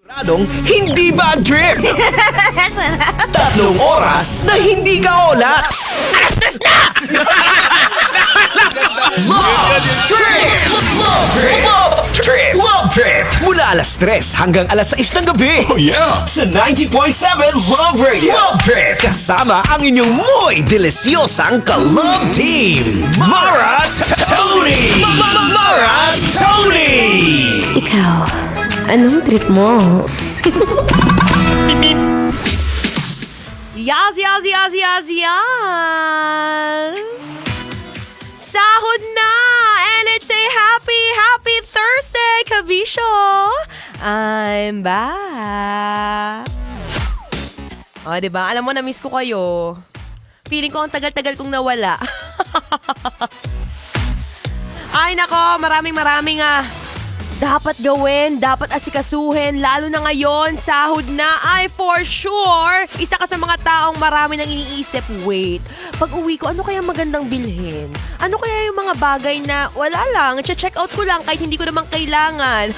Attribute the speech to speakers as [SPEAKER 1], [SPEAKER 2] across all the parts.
[SPEAKER 1] Radong hindi bad trip. 3 oras na hindi ka olats. Alas na! Love Trip! Love Trip! Love Trip! Love Trip! Mula alas 3 hanggang alas 6 ng gabi.
[SPEAKER 2] Oh yeah!
[SPEAKER 1] Sa 90.7 Love Radio. Love Trip! Kasama ang inyong muy delisyosang ka-love team. Mara Tony! Mara Tony!
[SPEAKER 3] Ikaw, anong trip mo?
[SPEAKER 4] Yas! Sahod na! And it's a happy Thursday, Kabisyo! I'm back! O, diba? Alam mo, na-miss ko kayo. Feeling ko ang tagal-tagal kong nawala. Ay, nako, maraming dapat gawin, dapat asikasuhin, lalo na ngayon, sahod na. Ay, for sure, isa ka sa mga taong marami nang iniisip, wait, pag uwi ko, ano kaya magandang bilhin? Ano kaya yung mga bagay na wala lang, check out ko lang kahit hindi ko naman kailangan?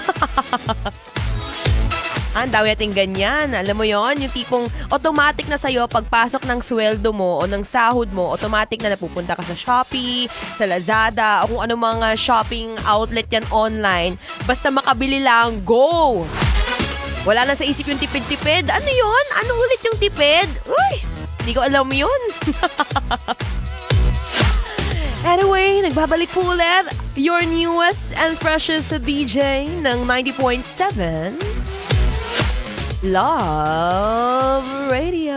[SPEAKER 4] Ang dami natin ganyan. Alam mo yon, yung tipong automatic na sa'yo pagpasok ng sweldo mo o ng sahod mo, automatic na napupunta ka sa Shopee, sa Lazada, o kung ano mga shopping outlet yan online. Basta makabili lang, go! Wala na sa isip yung tipid-tipid. Ano yon? Ano ulit yung tipid? Uy! Hindi ko alam yun. Anyway, nagbabalik po ulit your newest and freshest DJ ng 90.7 Love Radio.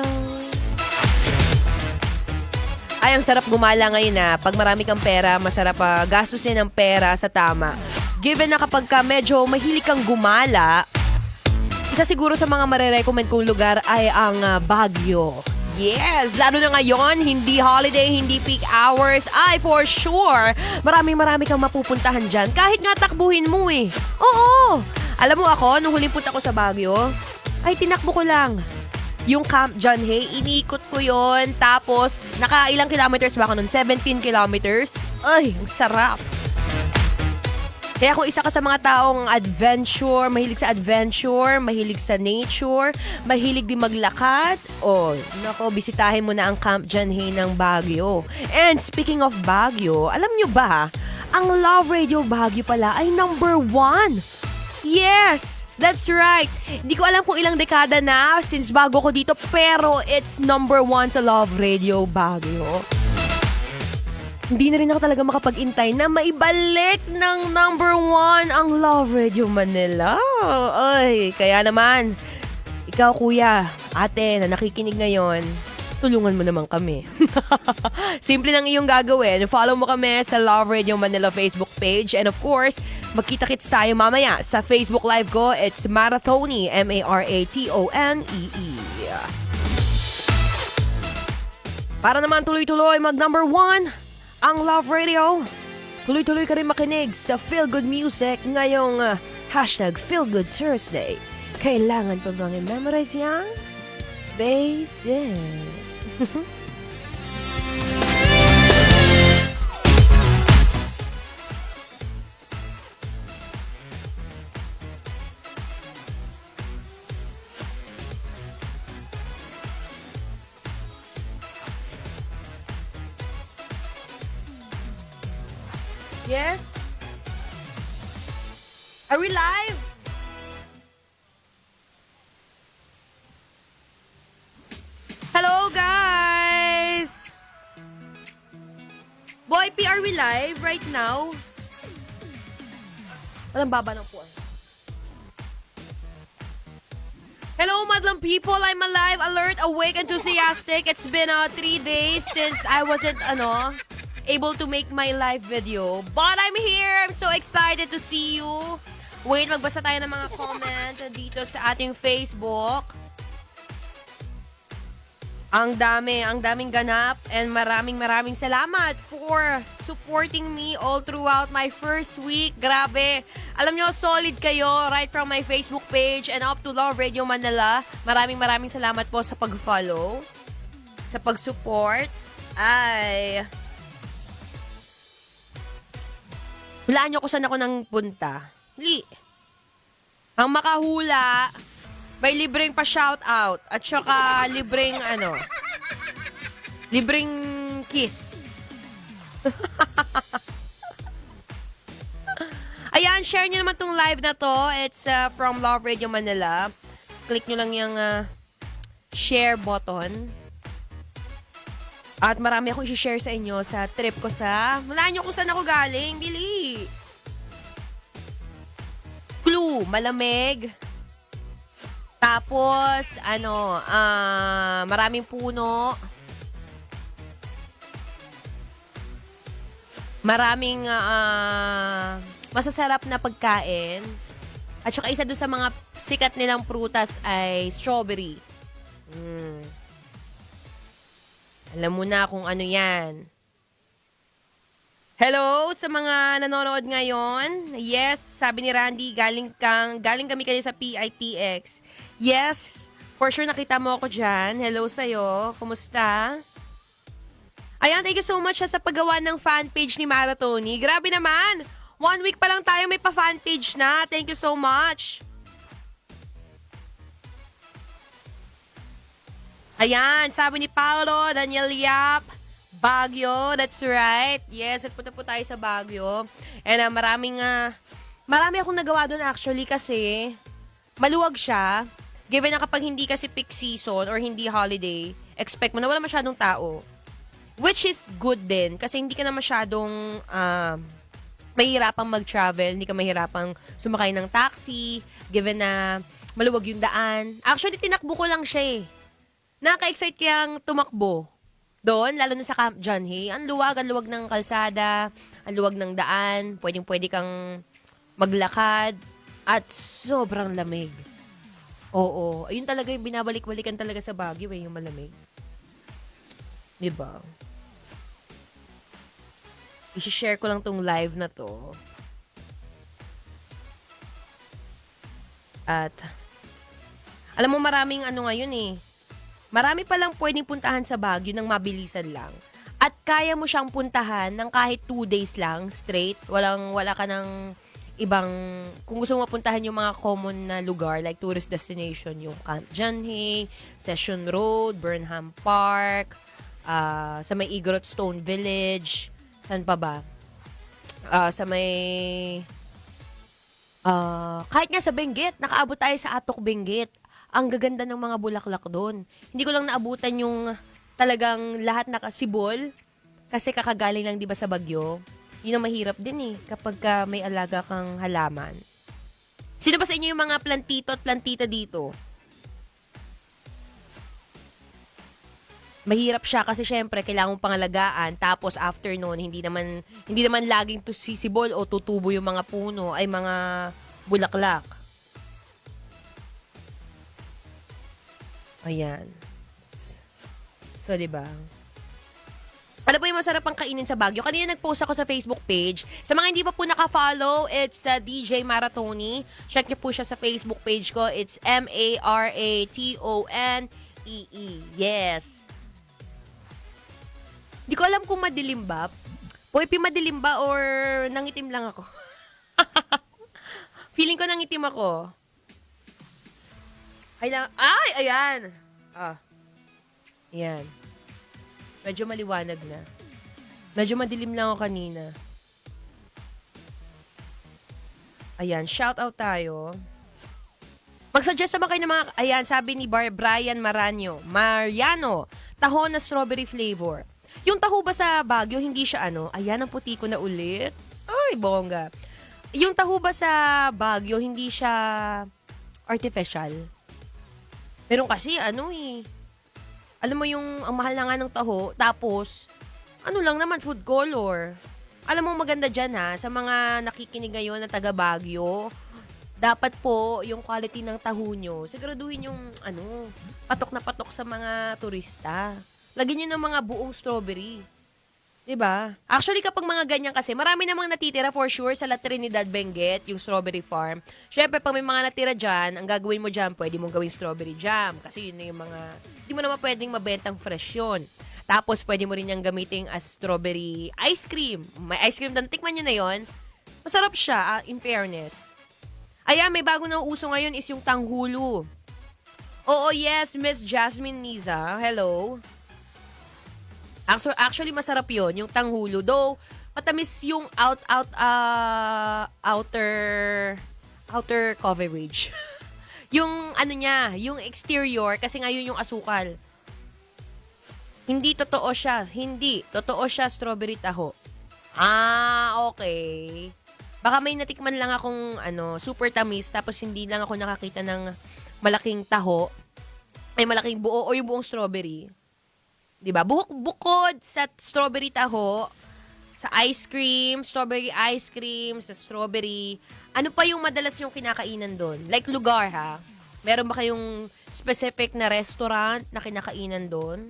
[SPEAKER 4] Ay, ang sarap gumala ngayon na. Pag marami kang pera, masarap gastusin ang pera sa tama. Given na kapag ka medyo mahilig kang gumala, isa siguro sa mga marerecommend kong lugar ay ang Baguio. Yes, lalo na ngayon, hindi holiday, hindi peak hours. Ay, for sure, marami kang mapupuntahan dyan. Kahit nga takbuhin mo eh. Oo! Alam mo ako, nung huling punta ko sa Baguio, ay tinakbo ko lang. Yung Camp John Hay, iniikot ko yon. Tapos, nakailang kilometers ba ako nun? 17 kilometers? Ay, ang sarap. Kaya kung isa ka sa mga taong mahilig sa adventure, mahilig sa nature, mahilig din maglakad, nako, bisitahin mo na ang Camp John Hay ng Baguio. And speaking of Baguio, alam nyo ba, ang Love Radio Baguio pala ay number 1. Yes! That's right! Hindi ko alam kung ilang dekada na since bago ko dito, pero it's number 1 sa Love Radio Baguio. Hindi na rin ako talaga makapag-intay na maibalik ng number 1 ang Love Radio Manila. Ay, kaya naman, ikaw kuya, ate na nakikinig ngayon, tulungan mo naman kami. Simple lang iyong gagawin. Follow mo kami sa Love Radio Manila Facebook page. And of course, magkita-kits tayo mamaya sa Facebook Live ko. It's Maratoni, MARATONEE. Para naman tuloy-tuloy mag-number 1 ang Love Radio. Tuloy-tuloy ka rin makinig sa Feel Good Music ngayong #Feel Good Thursday. Kailangan pa bang i-memorize yan? Basic. Yes? Are we live? Hello, guys! Boy P, are we live right now? Walang baba ng puwan. Hello, madlang people! I'm alive, alert, awake, enthusiastic. It's been 3 days since I wasn't, able to make my live video. But I'm here! I'm so excited to see you. Wait, magbasa tayo ng mga comment dito sa ating Facebook. Ang daming ganap, and maraming salamat for supporting me all throughout my first week. Grabe. Alam nyo, solid kayo right from my Facebook page and up to Love Radio Manila. Maraming salamat po sa pag-follow, sa pag-support. Ay, hulaan nyo kung saan ako nang punta. Ang makahula, May libreng pa-shoutout at saka libreng kiss. Ayan, share nyo naman tong live na to. It's from Love Radio Manila. Click nyo lang yung share button. At marami akong i-share sa inyo sa trip ko sa... Malaan nyo kung saan ako galing. Bili! Clue, malamig. Tapos, maraming puno. Maraming masasarap na pagkain. At saka isa doon sa mga sikat nilang prutas ay strawberry. Alam mo na kung ano yan. Hello sa mga nanonood ngayon. Yes, sabi ni Randy, galing kami kanina sa PITX. Yes, for sure nakita mo ako dyan. Hello sa'yo. Kumusta? Ayan, thank you so much sa paggawa ng fan page ni Maratoni. Grabe naman! 1 week pa lang tayo may pa-fan page na. Thank you so much. Ayan, sabi ni Paolo, Daniel Yap, Baguio, that's right. Yes, punta po tayo sa Baguio. And marami akong nagawa doon actually kasi maluwag siya. Given na kapag hindi kasi peak season or hindi holiday, expect mo na wala masyadong tao. Which is good din kasi hindi ka na masyadong mahirapang mag-travel, hindi ka mahirapang sumakay ng taxi, given na maluwag yung daan. Actually, tinakbo ko lang siya eh. Nakaka-excite kayang tumakbo. Doon, lalo na sa Camp John Hay, ang luwag ng kalsada, ang luwag ng daan, pwede kang maglakad, at sobrang lamig. Oo, ayun talaga yung binabalik-balikan talaga sa Baguio eh, yung malamig. Diba? I-share ko lang tong live na to. At, alam mo maraming ngayon eh. Marami palang pwedeng puntahan sa Baguio ng mabilisan lang. At kaya mo siyang puntahan ng kahit 2 days lang, straight. Wala ka ng ibang, kung gusto mo puntahan yung mga common na lugar, like tourist destination, yung Camp John Hay, Session Road, Burnham Park, sa may Igorot Stone Village, saan pa ba? Sa may, kahit nga sa Benguet, nakaabot tayo sa Atok Benguet. Ang gaganda ng mga bulaklak doon. Hindi ko lang naabutan yung talagang lahat nakasibol kasi kakagaling lang 'di ba sa bagyo. Yun ang mahirap din eh kapag may alaga kang halaman. Sino ba sa inyo yung mga plantito at plantita dito? Mahirap siya kasi syempre kailangan mong pangalagaan tapos after noon hindi naman laging sisibol o tutubo yung mga puno ay mga bulaklak. Ayan. So, diba? Ano po yung masarap ang kainin sa Baguio? Kanina nag-post ako sa Facebook page. Sa mga hindi pa po naka-follow, it's DJ Maratoni. Check niyo po siya sa Facebook page ko. It's MARATONEE. Yes. Di ko alam kung madilim ba. Pwede madilim ba or nangitim lang ako? Feeling ko nangitim ako. Ayan. Ayan. Medyo maliwanag na. Medyo madilim lang ako kanina. Ayan, shout out tayo. Mag-suggest naman kayo ng mga, ayan, sabi ni Brian Mariano, taho na strawberry flavor. Yung taho ba sa Baguio, hindi siya ayan, ang puti ko na ulit. Ay, bongga. Yung taho ba sa Baguio, hindi siya artificial. Meron kasi alam mo yung ang mahal na nga ng taho, tapos lang naman food color. Alam mo maganda dyan sa mga nakikinig ngayon na taga Baguio, dapat po yung quality ng taho nyo, siguraduhin yung patok na patok sa mga turista. Lagyan nyo ng mga buong strawberry. Diba? Actually, kapag mga ganyan kasi, marami namang natitira for sure sa La Trinidad, Benguet, yung strawberry farm. Syempre, pag may mga natira dyan, ang gagawin mo dyan, pwede mong gawin strawberry jam. Kasi yun na yung mga, hindi mo naman pwedeng mabentang fresh yun. Tapos, pwede mo rin yung gamitin as strawberry ice cream. May ice cream doon. Tikman nyo na yun. Masarap siya, in fairness. Ayan, may bago na uso ngayon is yung tanghulo. Oo, yes, Miss Jasmine Niza. Hello. Actually, masarap yun, yung tanghulo. Though, matamis yung outer coverage. Yung ano niya, yung exterior, kasi ngayon yung asukal. Hindi totoo siya. Hindi. Totoo siya, strawberry taho. Okay. Baka may natikman lang akong super tamis, tapos hindi lang ako nakakita ng malaking taho. Ay, malaking buo o yung buong strawberry. 'Di ba? Bukod sa strawberry taho, sa ice cream, strawberry ice cream, sa strawberry, ano pa yung madalas yung kinakainan doon? Like lugar, ha? Meron ba kayong specific na restaurant na kinakainan doon?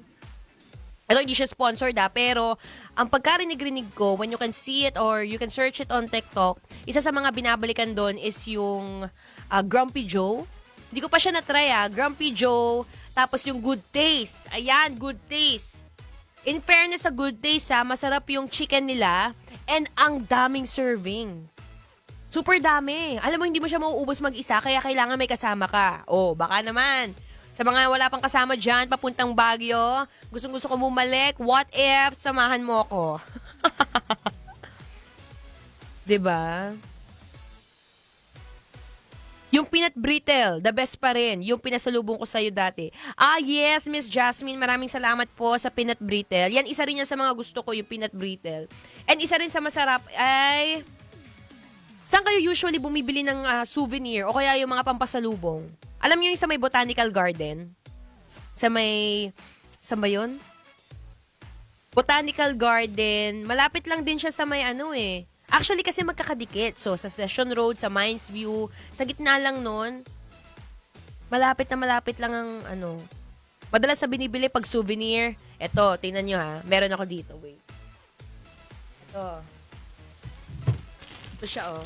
[SPEAKER 4] Ito, hindi siya sponsored, pero ang pagkarinig-rinig ko, when you can see it or you can search it on TikTok, isa sa mga binabalikan doon is yung Grumpy Joe. Hindi ko pa siya na-try, Grumpy Joe. Tapos yung Good Taste. Ayan, Good Taste. In fairness sa Good Taste, masarap yung chicken nila and ang daming serving. Super dami. Alam mo, hindi mo siya mauubos mag-isa, kaya kailangan may kasama ka. Baka naman. Sa mga wala pang kasama dyan, papuntang Baguio, gustong-gusto ko bumalik, what if samahan mo ko? 'Di ba? Yung peanut brittle, the best pa rin. Yung pinasalubong ko sa'yo dati. Yes, Miss Jasmine, maraming salamat po sa peanut brittle. Yan, isa rin yan sa mga gusto ko, yung peanut brittle. And isa rin sa masarap ay... Saan kayo usually bumibili ng souvenir o kaya yung mga pampasalubong? Alam niyo yung sa may Botanical Garden? Sa may... Saan ba yun? Botanical Garden. Malapit lang din siya sa may Actually, kasi magkakadikit. So, sa Session Road, sa Mines View, sa gitna lang nun, malapit lang ang Madalas sa binibili pag souvenir. Eto, tingnan nyo meron ako dito. Wait. Ito siya,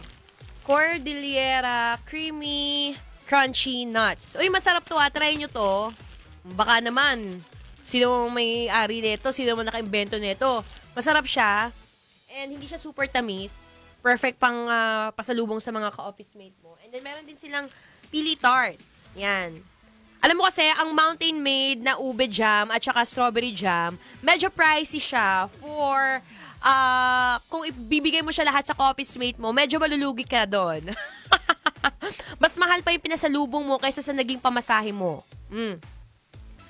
[SPEAKER 4] Cordillera Creamy Crunchy Nuts. Uy, masarap to, try nyo to. Baka naman, sino may-ari nito, sino man naka-invento nito. Masarap siya. And hindi siya super tamis. Perfect pang pasalubong sa mga ka-office mate mo. And then meron din silang pili tart. Yan. Alam mo kasi, ang Mountain Made na ube jam at saka strawberry jam, medyo pricey siya for, kung ibibigay mo siya lahat sa ka-office mate mo, medyo malulugi ka doon. Mas mahal pa yung pinasalubong mo kaysa sa naging pamasahe mo.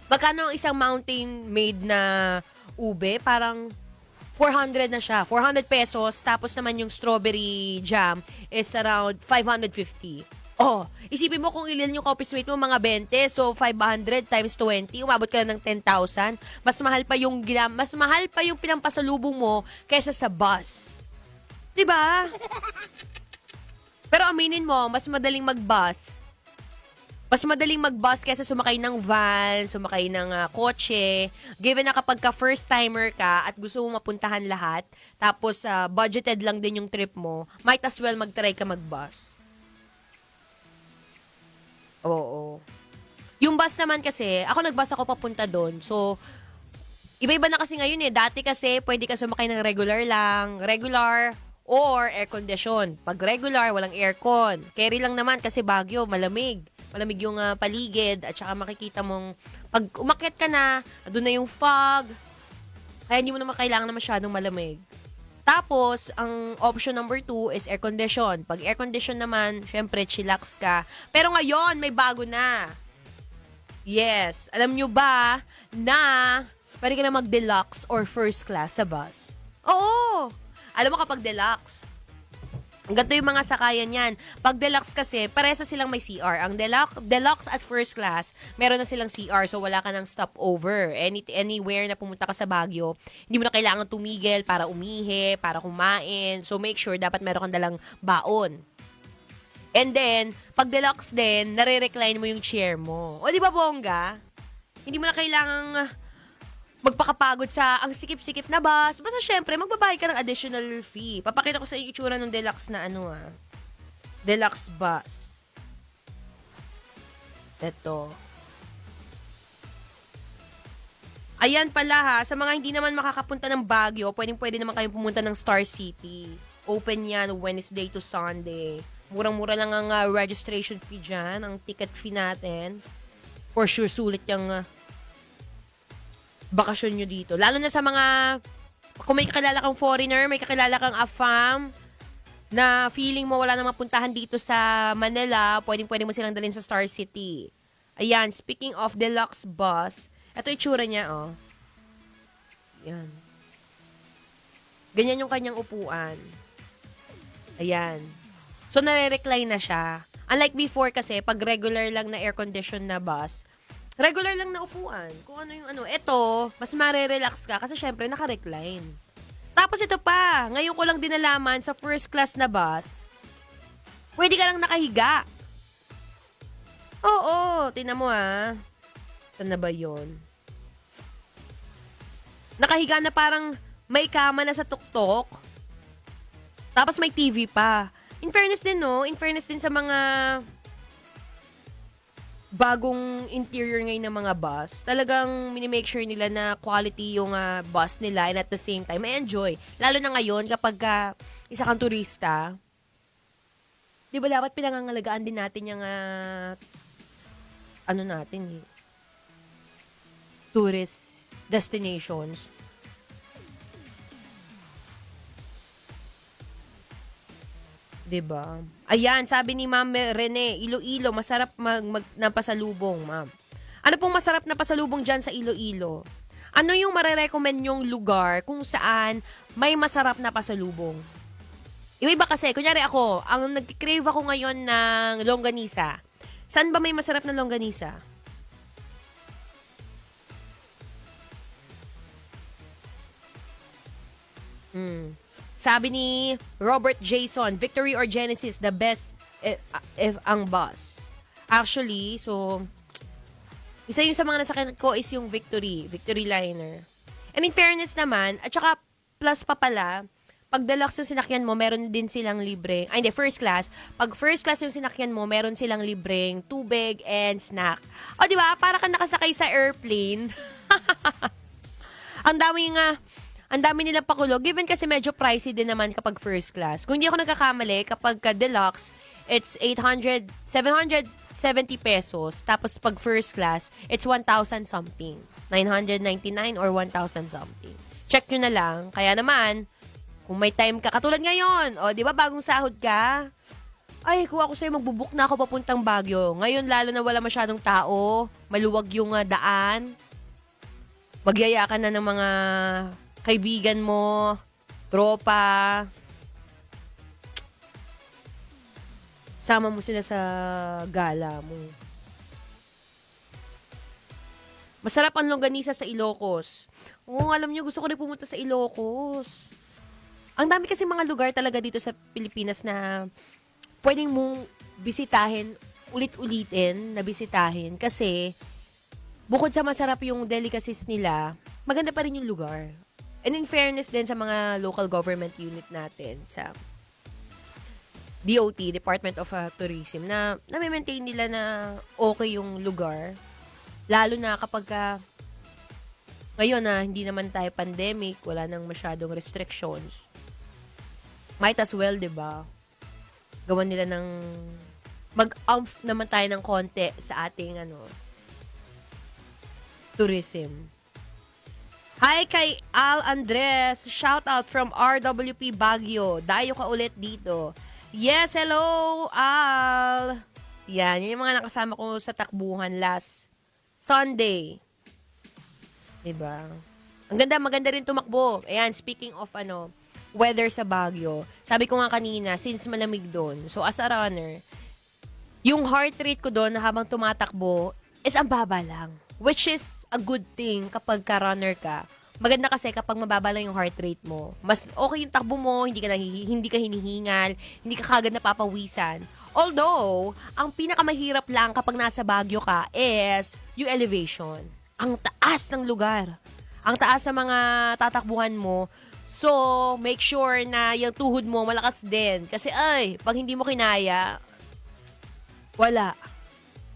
[SPEAKER 4] Magkano ang isang Mountain Made na ube? Parang 400 na siya. 400 pesos. Tapos naman yung strawberry jam is around 550. Isipin mo kung ilan yung office mate mo, mga 20. So, 500 times 20. Umabot ka na ng 10,000. Mas mahal pa yung pinampasalubong mo kaysa sa bus. Diba? Pero aminin mo, mas madaling mag-bus kaysa sumakay ng van, sumakay ng kotse. Given na kapag ka first timer ka at gusto mo mapuntahan lahat, tapos budgeted lang din yung trip mo, might as well mag-try ka mag-bus. Oo. Yung bus naman kasi, ako nag-bus ako papunta doon. So, iba-iba na kasi ngayon Dati kasi, pwede ka sumakay ng regular or air condition. Pag regular, walang aircon. Carry lang naman kasi Baguio, malamig. Malamig yung paligid at saka makikita mong pag umakyat ka na, doon na yung fog. Kaya hindi mo naman kailangan na masyadong malamig. Tapos, ang option number 2 is air condition. Pag air condition naman, syempre, chillax ka. Pero ngayon, may bago na. Yes. Alam nyo ba na pwede ka na mag-deluxe or first class sa bus? Oo! Alam mo kapag deluxe, ganito yung mga sakayan yan. Pag deluxe kasi, paresa silang may CR. Ang deluxe at first class, meron na silang CR. So, wala ka ng stopover. Anywhere na pumunta ka sa Baguio, hindi mo na kailangan tumigil para umihi, para kumain. So, make sure dapat meron kang dalang baon. And then, pag deluxe din, nare-recline mo yung chair mo. O, di ba bongga? Hindi mo na kailangang magpakapagod sa ang sikip-sikip na bus. Basta syempre, magbabayad ka ng additional fee. Papakita ko sa iyo itsura ng deluxe na deluxe bus. Ito. Ayan pala sa mga hindi naman makakapunta ng Baguio, pwede naman kayong pumunta ng Star City. Open yan Wednesday to Sunday. Murang-mura lang ang registration fee dyan, ang ticket fee natin. for sure sulit yung bakasyon nyo dito. Lalo na sa mga, kung may kakilala kang foreigner, may kakilala kang AFAM, na feeling mo wala na mapuntahan dito sa Manila, pwedeng-pwede mo silang dalhin sa Star City. Ayan, speaking of deluxe bus, ito yung tsura niya, oh. Ayan. Ganyan yung kanyang upuan. Ayan. So, nare-recline na siya. Unlike before kasi, pag regular lang na air-condition na bus, regular lang na upuan. Kung ano yung ano. Ito, mas marerelax ka kasi syempre naka-recline. Tapos ito pa, ngayon ko lang din nalaman sa first class na bus, pwede ka lang nakahiga. Oo, tingnan mo Saan na ba yun? Nakahiga na parang may kama na sa tuktok. Tapos may TV pa. In fairness din, no? In fairness din sa mga bagong interior ngayon ng mga bus, talagang minimake sure nila na quality yung bus nila and at the same time, may enjoy. Lalo na ngayon, kapag isa kang turista, di ba dapat pinangangalagaan din natin yung tourist destinations. Diba? Ayan, sabi ni Ma'am Rene, Iloilo, masarap na pasalubong, ma'am. Ano pong masarap na pasalubong dyan sa Iloilo? Ano yung marerecommend yung lugar kung saan may masarap na pasalubong? Iba kasi, kunyari ako, ang nag-crave ako ngayon ng longganisa. Saan ba may masarap na longganisa? Sabi ni Robert Jason, Victory or Genesis, the best if ang bus. Actually, so, isa yung sa mga nasakyan ko is yung Victory liner. And in fairness naman, at saka plus pa pala, pag deluxe yung sinakyan mo, meron din silang libreng, first class. Pag first class yung sinakyan mo, meron silang libreng tubig and snack. O, di ba? Para ka nakasakay sa airplane. Ang dami nilang pakulo. Given kasi medyo pricey din naman kapag first class. Kung hindi ako nagkakamali, kapag deluxe, it's 770 pesos. Tapos pag first class, it's 1,000 something. 999 or 1,000 something. Check nyo na lang. Kaya naman, kung may time ka, katulad ngayon, o di ba bagong sahod ka? Ay, kung ako sa'yo, magbubook na ako papuntang Baguio. Ngayon, lalo na wala masyadong tao, maluwag yung daan. Magyaya ka na ng mga kaibigan mo, tropa. Sama mo sila sa gala mo. Masarap ang longganisa sa Ilocos. Oo, alam niyo, gusto ko rin pumunta sa Ilocos. Ang dami kasi mga lugar talaga dito sa Pilipinas na pwedeng mong bisitahin, ulit-ulitin na bisitahin. Kasi, bukod sa masarap yung delicacies nila, maganda pa rin yung lugar. And in fairness din sa mga local government unit natin, sa DOT, Department of Tourism, na na-maintain nila na okay yung lugar. Lalo na kapag ngayon hindi naman tayo pandemic, wala nang masyadong restrictions. Might as well, 'di ba? Gawan nila ng mag-umph naman tayo ng konti sa ating tourism. Hi kay Al Andres. Shout out from RWP Baguio. Dayo ka ulit dito. Yes, hello, Al. Yan, yun yung mga nakasama ko sa takbuhan last Sunday. Diba? Maganda rin tumakbo. Ayan, speaking of weather sa Baguio. Sabi ko nga kanina, since malamig doon, so as a runner, yung heart rate ko doon habang tumatakbo is ang baba lang. Which is a good thing kapag ka-runner ka. Maganda kasi kapag mababa lang yung heart rate mo. Mas okay yung takbo mo, hindi ka hinihingal, hindi ka kagad napapawisan. Although, ang pinakamahirap lang kapag nasa Baguio ka is yung elevation. Ang taas ng lugar. Ang taas sa mga tatakbuhan mo. So, make sure na yung tuhod mo malakas din. Kasi pag hindi mo kinaya, wala.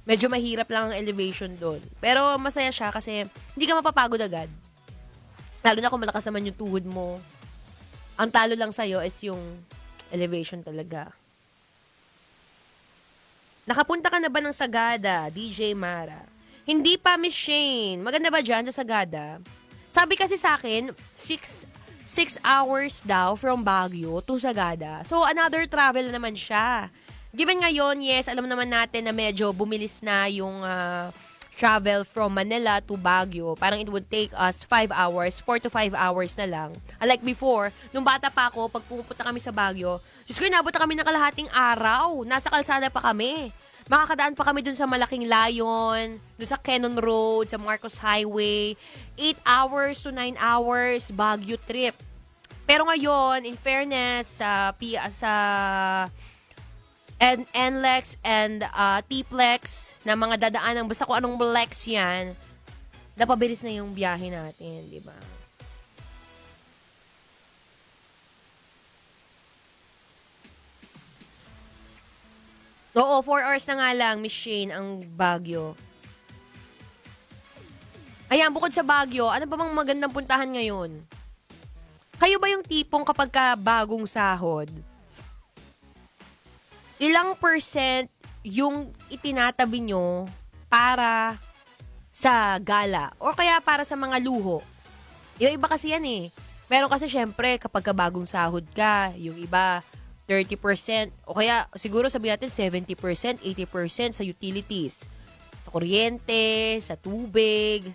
[SPEAKER 4] Medyo mahirap lang ang elevation doon. Pero masaya siya kasi hindi ka mapapagod agad. Lalo na kung malakas naman yung tuhod mo. Ang talo lang sa'yo is yung elevation talaga. Nakapunta ka na ba ng Sagada, DJ Mara? Hindi pa, Miss Shane. Maganda ba dyan sa Sagada? Sabi kasi sa akin, 6 hours daw from Baguio to Sagada. So, another travel na naman siya. Given ngayon, yes, alam naman natin na medyo bumilis na yung travel from Manila to Baguio. Parang it would take us 5 hours, 4 to 5 hours na lang. Unlike before, nung bata pa ako, pag pumunta kami sa Baguio, Diyos ko, inabot na kami ng kalahating araw. Nasa kalsada pa kami. Makakadaan pa kami dun sa Malaking Layon, dun sa Cannon Road, sa Marcos Highway. 8 hours to 9 hours Baguio trip. Pero ngayon, in fairness, sa NLEX and T-Plex na mga dadaanan, basta kung anong Lex yan, napabilis na yung biyahe natin, di ba? Oo, 4 hours na nga lang, Miss Shane, ang Baguio. Ayan, bukod sa Baguio, ano ba bang magandang puntahan ngayon? Kayo ba yung tipong kapag ka bagong sahod, ilang percent yung itinatabi nyo para sa gala o kaya para sa mga luho? Yung iba kasi yan eh. Meron kasi syempre kapag ka bagong sahod ka, yung iba 30% o kaya siguro sabihin natin 70%, 80% sa utilities. Sa kuryente, sa tubig,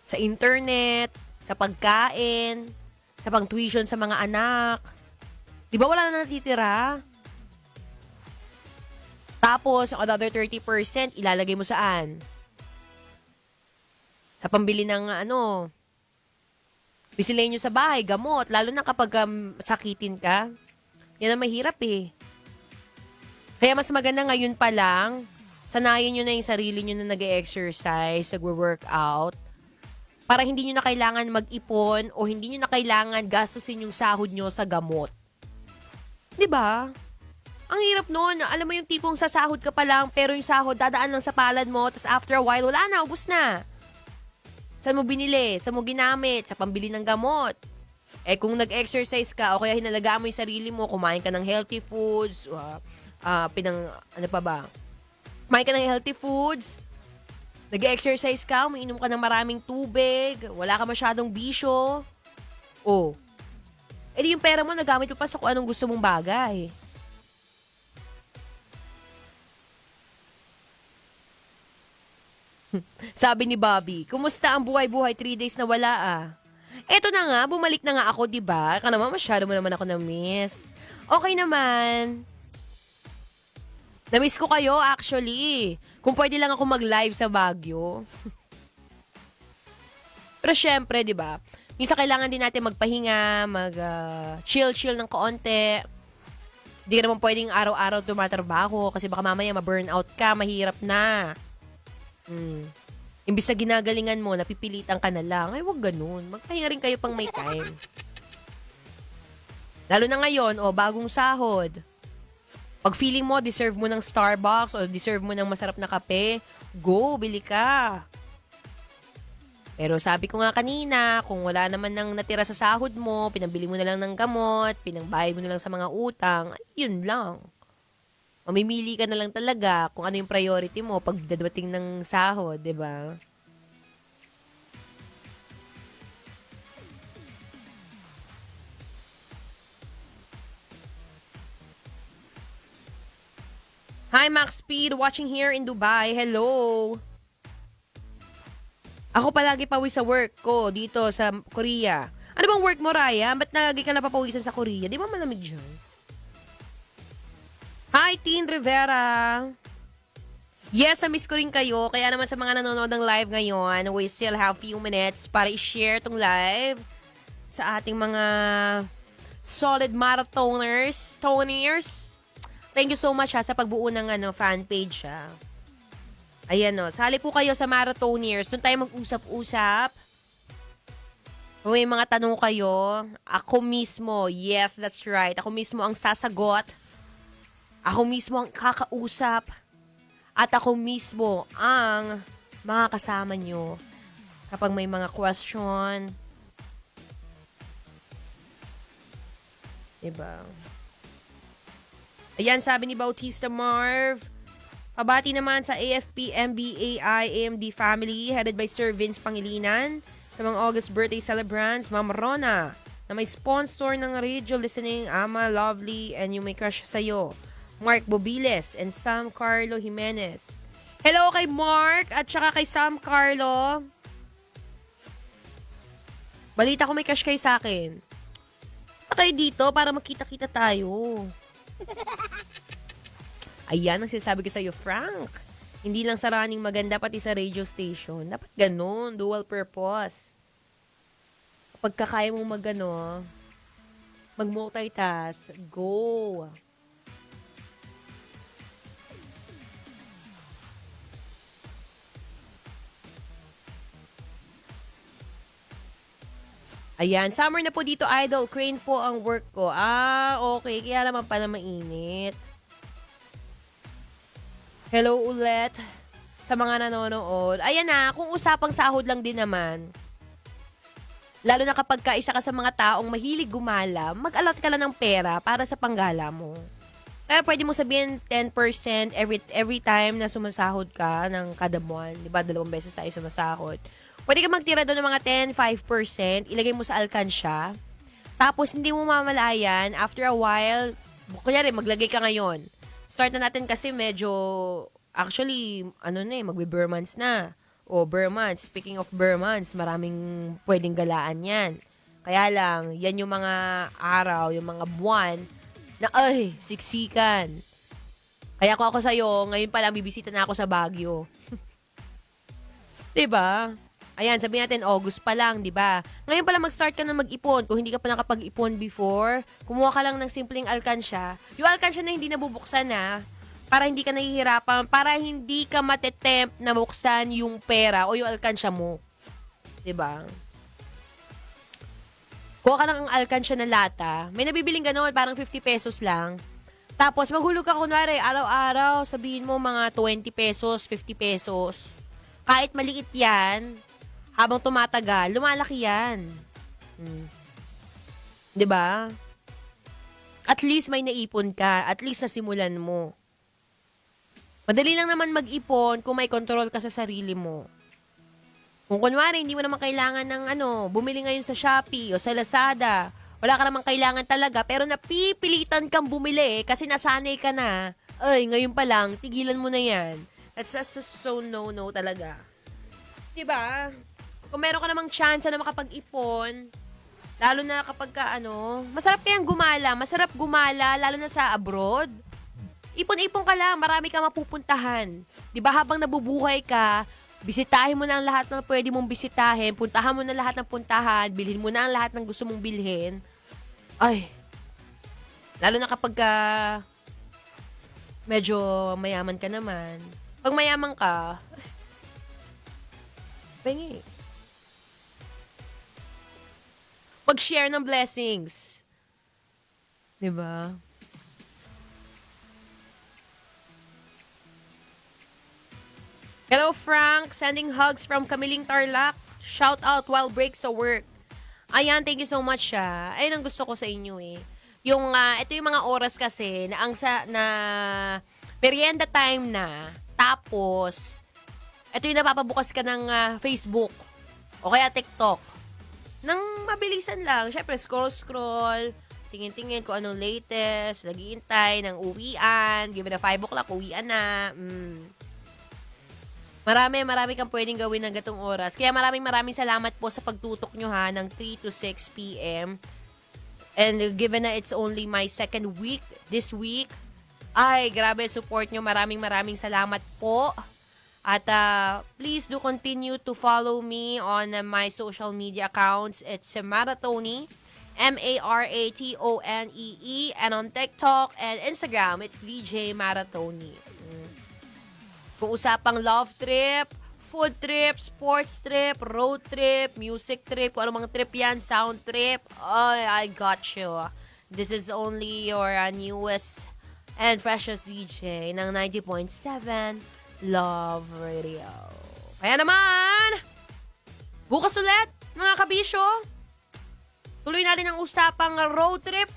[SPEAKER 4] sa internet, sa pagkain, sa pang-tuition sa mga anak. Di ba wala na natitira? Tapos, yung another 30%, ilalagay mo saan? Sa pambili ng bisilin nyo sa bahay, gamot. Lalo na kapag sakitin ka. Yan ang mahirap eh. Kaya mas maganda ngayon pa lang, sanayin nyo na yung sarili nyo na nag-exercise, nag-workout, para hindi nyo na kailangan mag-ipon o hindi nyo na kailangan gastusin yung sahod nyo sa gamot. 'Di ba? Ang hirap nun. Alam mo yung tipong sasahod ka pa lang pero yung sahod dadaan lang sa palad mo tapos after a while, wala na, ubus na. Saan mo binili? Saan mo ginamit? Sa pambili ng gamot. Eh kung nag-exercise ka o kaya hinalagaan mo yung sarili mo, kumain ka ng healthy foods, kumain ka ng healthy foods, nag-exercise ka, umiinom ka ng maraming tubig, wala ka masyadong bisyo. Oh. Eh di yung pera mo, nagamit mo pa sa kung anong gusto mong bagay. Sabi ni Bobby, kumusta ang buhay-buhay 3 days na wala ah? Eto na nga, bumalik na nga ako, diba? Ka naman, masyado mo naman ako na-miss. Okay naman. Na-miss ko kayo, actually. Kung pwede lang ako mag-live sa Baguio. Pero syempre, di ba? Minsan kailangan din natin magpahinga, chill-chill ng kaunti. Hindi ka naman pwedeng araw-araw tumatrabaho kasi baka mamaya ma-burnout ka, mahirap na. Imbis na ginagalingan mo, napipilitan ka na lang. Ay, wag ganun. Magpahinga rin kayo pang may time. Lalo na ngayon, bagong sahod. Pag feeling mo, deserve mo ng Starbucks o deserve mo ng masarap na kape, go, bili ka. Pero sabi ko nga kanina, kung wala naman nang natira sa sahod mo, pinabili mo na lang ng gamot, pinangbayad mo na lang sa mga utang, yun lang. Mamimili ka na lang talaga kung ano yung priority mo pag dadating ng sahod, di ba? Hi, Max Speed, watching here in Dubai. Hello. Ako palagi pawi sa work ko dito sa Korea. Ano bang work mo, Raya? Ba't lagi ka napapawisan sa Korea? Di ba malamig dyan? Hi, Teen Rivera. Yes, na-miss ko rin kayo. Kaya naman sa mga nanonood ng live ngayon, we still have few minutes para i-share tong live sa ating mga solid marathoners. Thank you so much sa pagbuo ng fan page. Ayan sali po kayo sa marathoners. Doon tayo mag-usap-usap. Kung may mga tanong kayo, ako mismo, yes, that's right. Ako mismo ang sasagot. Ako mismo ang kakausap. At ako mismo ang makakasama nyo kapag may mga question. Diba? Ayan, sabi ni Bautista Marv, Pabati naman sa AFP, MBAI, AMD family headed by Sir Vince Pangilinan. Sa mga August birthday celebrants, Ma'am Rona, na may sponsor ng radio listening, Ama Lovely, and yung may crush sa'yo, Mark Bobiles and Sam Carlo Jimenez. Hello kay Mark at saka kay Sam Carlo. Balita ko may crush kayo sa akin. Kayo dito para makita-kita tayo. Ayan ang sinasabi ko sa'yo, Frank. Hindi lang sa running maganda, pati sa radio station. Dapat ganun, dual purpose. Kapag kaya mong mag-multitask, go. Ayan, summer na po dito, idol. Crane po ang work ko. Okay. Kaya naman pala mainit. Hello ulit sa mga nanonood. Ayan na, kung usapang sahod lang din naman. Lalo na kapag isa ka sa mga taong mahilig gumala, mag-allot ka lang ng pera para sa panggala mo. Kaya pwede mo sabihin 10% every time na sumasahod ka ng kada buwan. Diba, 2 beses tayo sumasahod. Pwede ka magtira doon ng mga 10, 5%, ilagay mo sa alkansya. Tapos, hindi mo mamalayan, after a while, kunyari, maglagay ka ngayon. Start na natin kasi medyo, actually, magbe-bare months na. O, bare months. Speaking of bare months, maraming pwedeng galaan yan. Kaya lang, yan yung mga araw, yung mga buwan, na, siksikan. Kaya kung ako sa'yo, ngayon pa lang, bibisita na ako sa Baguio. Diba? Ayan, sabihin natin, August pa lang, di ba? Ngayon pala mag-start ka na mag-ipon. Kung hindi ka pa nakapag-ipon before, kumuha ka lang ng simpleng alkansya. Yung alkansya na hindi nabubuksan na, para hindi ka nahihirapan, para hindi ka matetempt na buksan yung pera o yung alkansya mo. Di ba? Kuha ka ng alkansya na lata. May nabibiling gano'n, parang 50 pesos lang. Tapos, maghulog ka kunwari, araw-araw, sabihin mo mga 20 pesos, 50 pesos. Kahit maliit yan, habang tumatagal, lumalaki yan. 'Di ba? At least may naipon ka, at least nasimulan mo. Madali lang naman mag-ipon kung may control ka sa sarili mo. Kung kunwari, hindi mo naman kailangan ng bumili ngayon sa Shopee o sa Lazada. Wala ka naman kailangan talaga, pero napipilitan kang bumili kasi nasanay ka na. Ngayon pa lang, tigilan mo na yan. That's just so no-no talaga. 'Di ba? Kung meron ka namang chance na makapag-ipon, lalo na kapag masarap kayang gumala. Masarap gumala, lalo na sa abroad. Ipon-ipon ka lang, marami ka mapupuntahan. Diba, habang nabubuhay ka, bisitahin mo na ang lahat ng pwede mong bisitahin, puntahan mo na lahat ng puntahan, bilhin mo na ang lahat ng gusto mong bilhin. Lalo na kapag medyo mayaman ka naman. Pag mayaman ka, pengi. Pag-share ng blessings. Diba? Hello, Frank. Sending hugs from Kamiling Tarlac. Shout out while break sa work. Ayan, thank you so much, Ayun ang gusto ko sa inyo, Yung, ito yung mga oras kasi na merienda time na. Tapos, ito yung napapabukas ka ng Facebook o kaya TikTok. Nang mabilisan lang. Syempre, scroll, tingin-tingin kung anong latest, naghihintay ng uwian, given na 5 o'clock, uwian na. Marami kang pwedeng gawin ng gatong oras. Kaya maraming salamat po sa pagtutok nyo ng 3 to 6 p.m. And given na it's only my second week this week, grabe support nyo. Maraming salamat po. At please do continue to follow me on my social media accounts. It's Maratoni, Maratone, and on TikTok and Instagram, it's DJ Maratoni. Kung usapang love trip, food trip, sports trip, road trip, music trip, kung ano mga trip yan, sound trip, I got you. This is only your newest and freshest DJ ng 90.7 Love Radio. Kaya naman, bukas ulit, mga kabisyo. Tuloy natin ang usapang road trip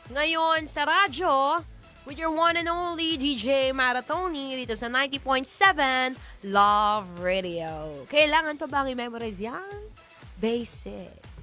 [SPEAKER 4] ngayon sa radyo. with your one and only DJ Maratoni dito sa 90.7 Love Radio. Kailangan pa bang i-memorize yan? Basic.